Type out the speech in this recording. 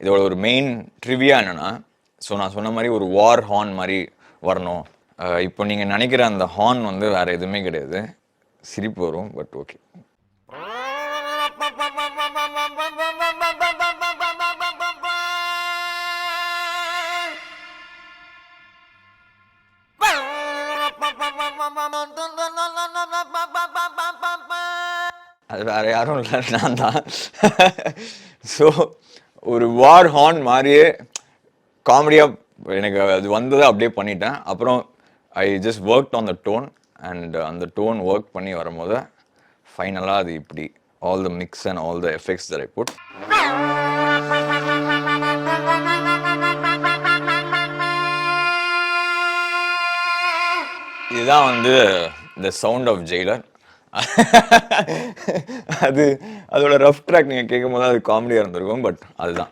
இதோட ஒரு main trivia என்னன்னா, ஸோ நான் சொன்ன மாதிரி ஒரு வார் ஹார்ன் மாதிரி வரணும். இப்போ நீங்கள் நினைக்கிற அந்த ஹார்ன் வந்து வேற எதுவுமே கிடையாது. சிரிப்பு வரும், பட் ஓகே. அது வேற யாரும் இல்லை, நான் தான். ஸோ ஒரு வார் ஹார்ன் மாதிரியே காமெடியாக எனக்கு அது வந்ததை அப்படியே பண்ணிட்டேன். அப்புறம் I just work on the tone, and அந்த டோன் ஒர்க் பண்ணி வரும்போது ஃபைனலாக அது இப்படி all the mix and all the effects that I put. இதுதான் வந்து த சவுண்ட் ஆஃப் ஜெயிலர். அதோட ரஃப் ட்ராக் நீங்கள் கேட்கும் போது அது காமெடியாக இருந்திருக்கும், பட் அதுதான்.